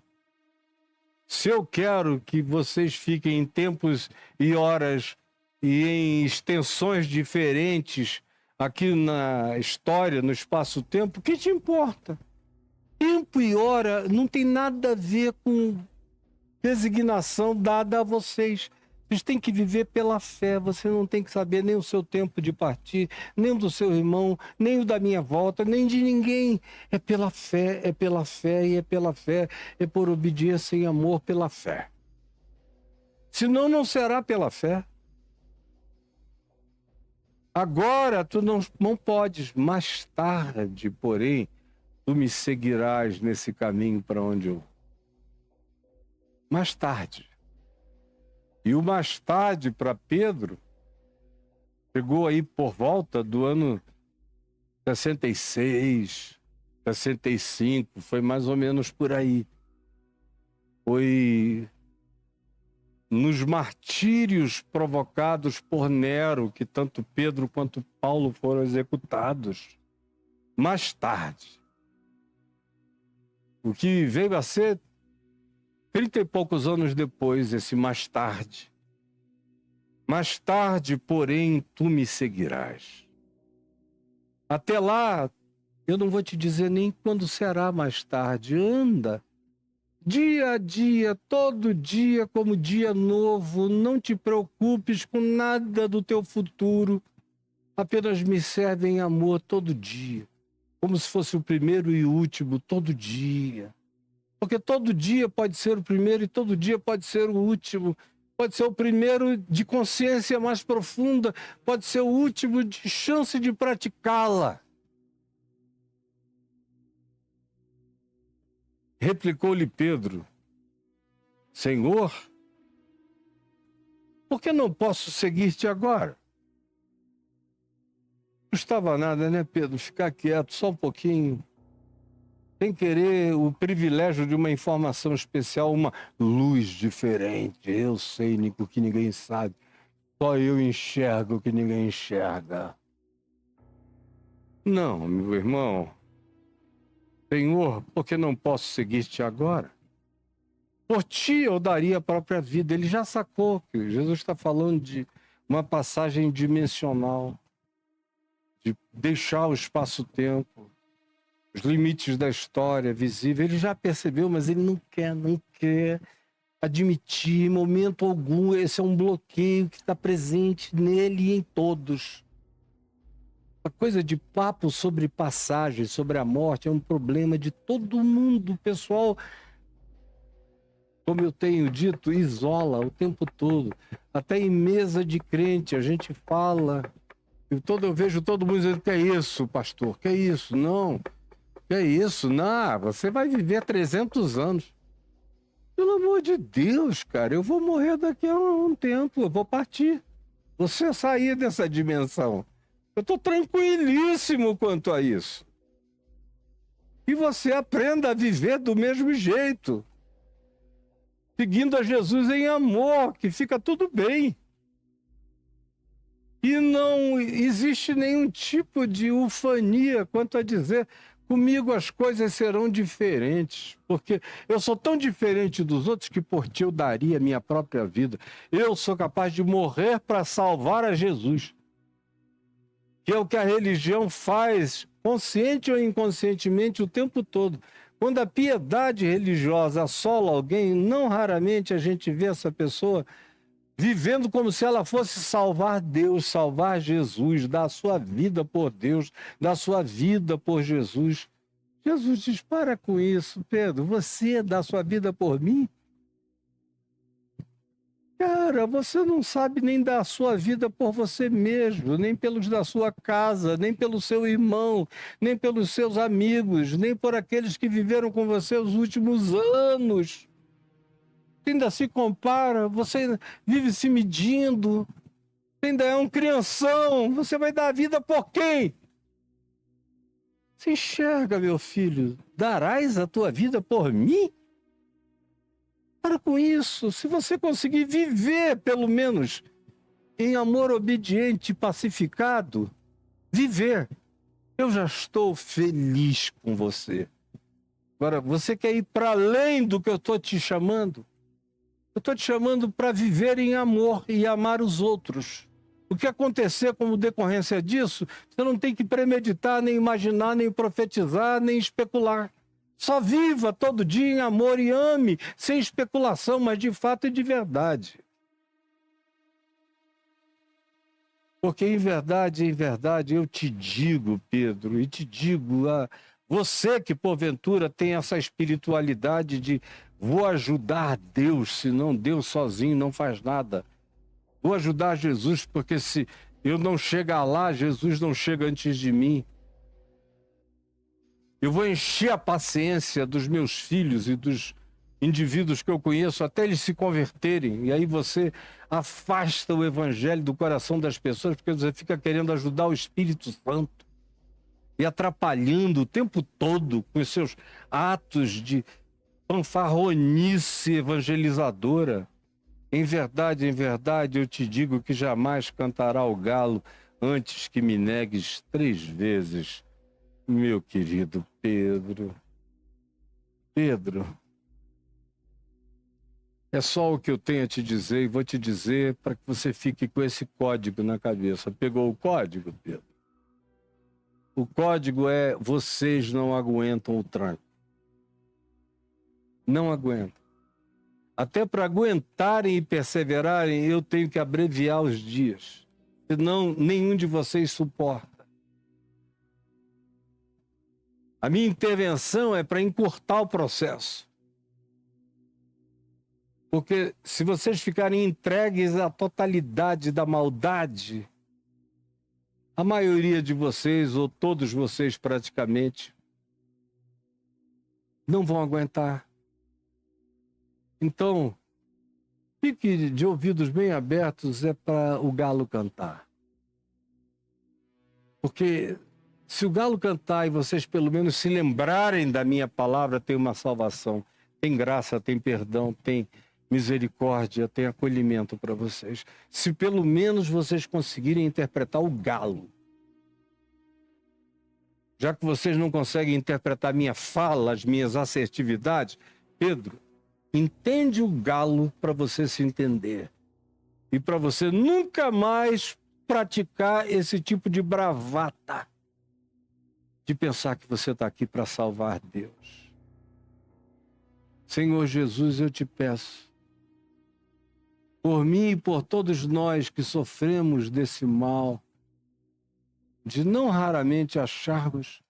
se eu quero que vocês fiquem em tempos e horas e em extensões diferentes aqui na história, no espaço-tempo, o que te importa? Tempo e hora não tem nada a ver com designação dada a vocês. Vocês têm que viver pela fé. Você não tem que saber nem o seu tempo de partir, nem o do seu irmão, nem o da minha volta, nem de ninguém. É pela fé, é pela fé e é pela fé. É por obediência e amor pela fé. Senão não será pela fé. Agora tu não podes, mais tarde, porém, tu me seguirás nesse caminho para onde eu vou. Mais tarde. E o mais tarde para Pedro chegou aí por volta do ano 66, 65, foi mais ou menos por aí. Foi nos martírios provocados por Nero que tanto Pedro quanto Paulo foram executados. Mais tarde. O que veio a ser 30 e poucos anos depois, esse mais tarde. Mais tarde, porém, tu me seguirás. Até lá, eu não vou te dizer nem quando será mais tarde. Anda, dia a dia, todo dia como dia novo. Não te preocupes com nada do teu futuro. Apenas me serve em amor todo dia. Como se fosse o primeiro e o último, todo dia. Porque todo dia pode ser o primeiro e todo dia pode ser o último. Pode ser o primeiro de consciência mais profunda, pode ser o último de chance de praticá-la. Replicou-lhe Pedro: Senhor, por que não posso seguir-te agora? Não custava nada, né, Pedro? Ficar quieto só um pouquinho. Sem querer o privilégio de uma informação especial, uma luz diferente. Eu sei o que ninguém sabe. Só eu enxergo o que ninguém enxerga. Não, meu irmão. Senhor, por que não posso seguir-te agora? Por ti eu daria a própria vida. Ele já sacou que Jesus está falando de uma passagem dimensional, de deixar o espaço-tempo, os limites da história visível. Ele já percebeu, mas ele não quer admitir em momento algum. Esse é um bloqueio que está presente nele e em todos. A coisa de papo sobre passagem, sobre a morte, é um problema de todo mundo. O pessoal, como eu tenho dito, isola o tempo todo. Até em mesa de crente a gente fala. Eu vejo todo mundo dizendo: que é isso, pastor? Que é isso? Não. Que é isso? Não, você vai viver 300 anos. Pelo amor de Deus, cara, eu vou morrer daqui a um tempo, eu vou partir. Você sair dessa dimensão. Eu estou tranquilíssimo quanto a isso. E você aprenda a viver do mesmo jeito, seguindo a Jesus em amor, que fica tudo bem. E não existe nenhum tipo de ufania quanto a dizer: comigo as coisas serão diferentes, porque eu sou tão diferente dos outros que por ti eu daria a minha própria vida. Eu sou capaz de morrer para salvar a Jesus. Que é o que a religião faz, consciente ou inconscientemente, o tempo todo. Quando a piedade religiosa assola alguém, não raramente a gente vê essa pessoa vivendo como se ela fosse salvar Deus, salvar Jesus, dar a sua vida por Deus, dar a sua vida por Jesus. Jesus diz: para com isso, Pedro, você dá a sua vida por mim? Cara, você não sabe nem dar a sua vida por você mesmo, nem pelos da sua casa, nem pelo seu irmão, nem pelos seus amigos, nem por aqueles que viveram com você os últimos anos. Você ainda se compara, você vive se medindo, você ainda é um crianção, você vai dar a vida por quem? Você enxerga, meu filho, darás a tua vida por mim? Para com isso. Se você conseguir viver, pelo menos, em amor obediente e pacificado, viver, eu já estou feliz com você. Agora, você quer ir para além do que eu estou te chamando? Eu estou te chamando para viver em amor e amar os outros. O que acontecer como decorrência disso, você não tem que premeditar, nem imaginar, nem profetizar, nem especular. Só viva todo dia em amor e ame, sem especulação, mas de fato e de verdade. Porque em verdade, eu te digo, Pedro, e te digo a você que porventura tem essa espiritualidade de vou ajudar Deus, senão Deus sozinho não faz nada. Vou ajudar Jesus, porque se eu não chegar lá, Jesus não chega antes de mim. Eu vou encher a paciência dos meus filhos e dos indivíduos que eu conheço até eles se converterem. E aí você afasta o evangelho do coração das pessoas, porque você fica querendo ajudar o Espírito Santo e atrapalhando o tempo todo com os seus atos de fanfarronice evangelizadora. Em verdade, eu te digo que jamais cantará o galo antes que me negues 3 vezes. Meu querido Pedro, é só o que eu tenho a te dizer e vou te dizer para que você fique com esse código na cabeça. Pegou o código, Pedro? O código é: vocês não aguentam o tranco. Não aguentam. Até para aguentarem e perseverarem, eu tenho que abreviar os dias. Senão, nenhum de vocês suporta. A minha intervenção é para encurtar o processo. Porque se vocês ficarem entregues à totalidade da maldade, a maioria de vocês, ou todos vocês praticamente, não vão aguentar. Então, fique de ouvidos bem abertos, é para o galo cantar. Porque se o galo cantar e vocês pelo menos se lembrarem da minha palavra, tem uma salvação, tem graça, tem perdão, tem misericórdia, tem acolhimento para vocês. Se pelo menos vocês conseguirem interpretar o galo. Já que vocês não conseguem interpretar minha fala, as minhas assertividades, Pedro, Entende o galo para você se entender. E para você nunca mais praticar esse tipo de bravata. De pensar que você está aqui para salvar Deus. Senhor Jesus, eu te peço. Por mim e por todos nós que sofremos desse mal. De não raramente acharmos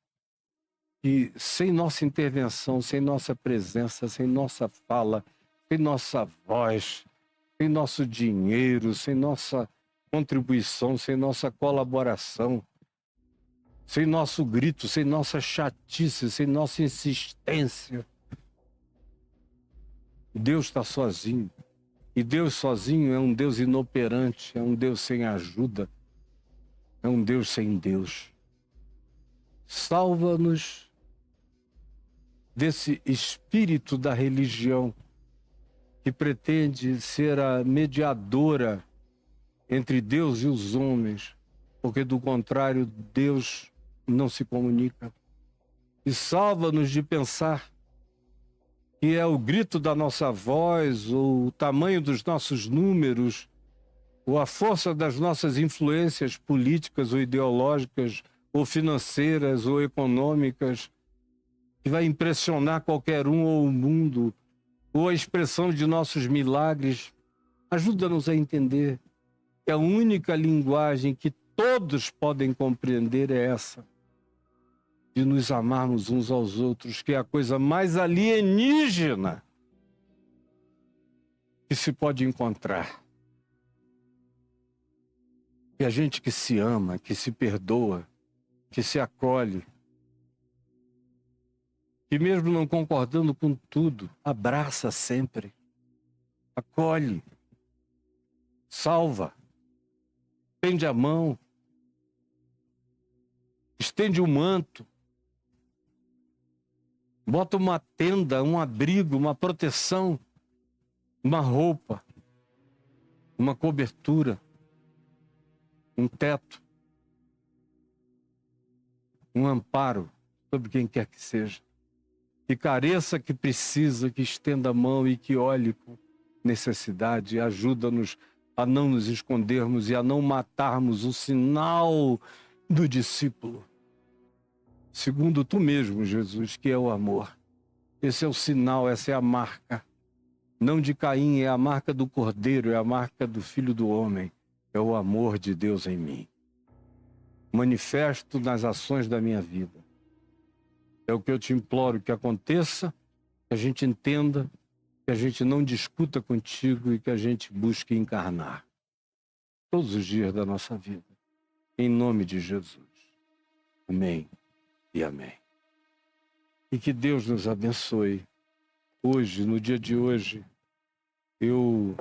que sem nossa intervenção, sem nossa presença, sem nossa fala, sem nossa voz, sem nosso dinheiro, sem nossa contribuição, sem nossa colaboração, sem nosso grito, sem nossa chatice, sem nossa insistência, Deus está sozinho. E Deus sozinho é um Deus inoperante, é um Deus sem ajuda, é um Deus sem Deus. Salva-nos desse espírito da religião que pretende ser a mediadora entre Deus e os homens, porque do contrário, Deus não se comunica. E salva-nos de pensar que é o grito da nossa voz, ou o tamanho dos nossos números, ou a força das nossas influências políticas ou ideológicas, ou financeiras ou econômicas, que vai impressionar qualquer um ou o mundo, ou a expressão de nossos milagres. Ajuda-nos a entender que a única linguagem que todos podem compreender é essa, de nos amarmos uns aos outros, que é a coisa mais alienígena que se pode encontrar. E a gente que se ama, que se perdoa, que se acolhe, que mesmo não concordando com tudo, abraça sempre, acolhe, salva, estende a mão, estende o manto, bota uma tenda, um abrigo, uma proteção, uma roupa, uma cobertura, um teto, um amparo sobre quem quer que seja. Que careça, que precisa, que estenda a mão e que olhe com necessidade. Ajuda-nos a não nos escondermos e a não matarmos o sinal do discípulo. Segundo tu mesmo, Jesus, que é o amor. Esse é o sinal, essa é a marca. Não de Caim, é a marca do Cordeiro, é a marca do Filho do Homem. É o amor de Deus em mim. Manifesto nas ações da minha vida. É o que eu te imploro que aconteça, que a gente entenda, que a gente não discuta contigo e que a gente busque encarnar. Todos os dias da nossa vida. Em nome de Jesus. Amém e amém. E que Deus nos abençoe. Hoje, no dia de hoje, eu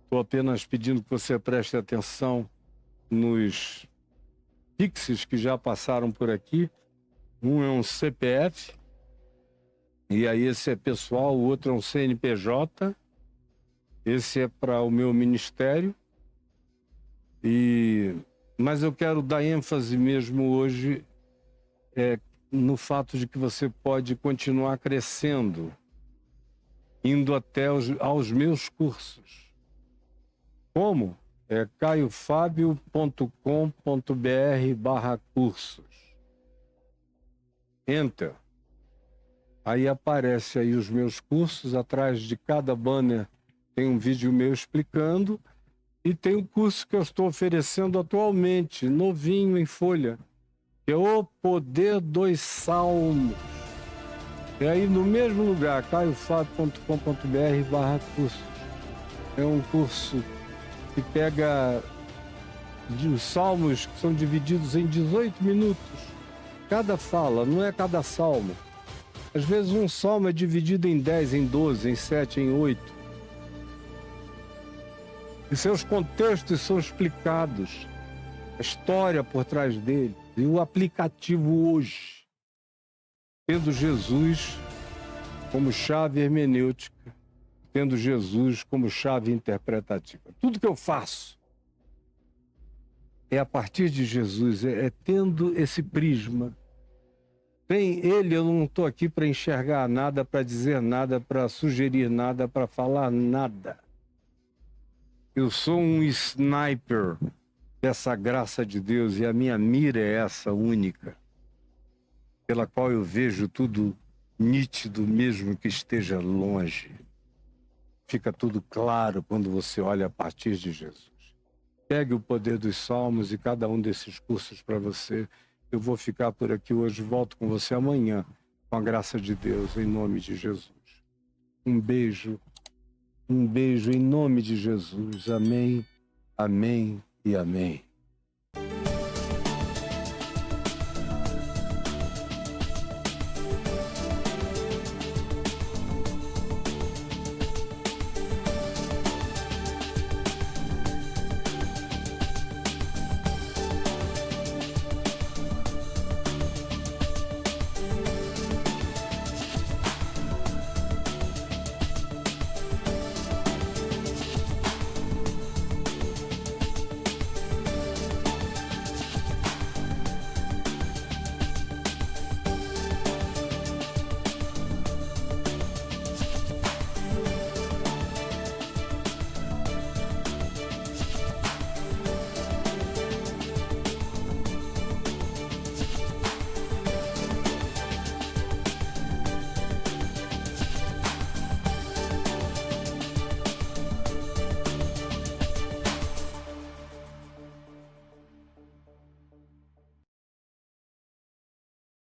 estou apenas pedindo que você preste atenção nos Pixies que já passaram por aqui. Um é um CPF, e aí esse é pessoal, o outro é um CNPJ, esse é para o meu ministério. Mas eu quero dar ênfase mesmo hoje no fato de que você pode continuar crescendo, indo até aos meus cursos. Como? É caiofabio.com.br/cursos. Enter. Aí aparece aí os meus cursos, atrás de cada banner tem um vídeo meu explicando, e tem um curso que eu estou oferecendo atualmente, novinho em folha, que é O Poder dos Salmos. E aí no mesmo lugar, caiofabio.com.br/cursos. É um curso que pega os salmos que são divididos em 18 minutos. Cada fala, não é cada salmo. Às vezes um salmo é dividido em 10, em 12, em 7, em 8. E seus contextos são explicados. A história por trás dele. E o aplicativo hoje. Tendo Jesus como chave hermenêutica. Tendo Jesus como chave interpretativa. Tudo que eu faço é a partir de Jesus, é tendo esse prisma, Sem Ele, eu não estou aqui para enxergar nada, para dizer nada, para sugerir nada, para falar nada. Eu sou um sniper dessa graça de Deus e a minha mira é essa única, pela qual eu vejo tudo nítido mesmo que esteja longe. Fica tudo claro quando você olha a partir de Jesus. Pegue o poder dos salmos e cada um desses cursos para você. Eu vou ficar por aqui hoje, volto com você amanhã, com a graça de Deus, em nome de Jesus. Um beijo em nome de Jesus. Amém, amém e amém.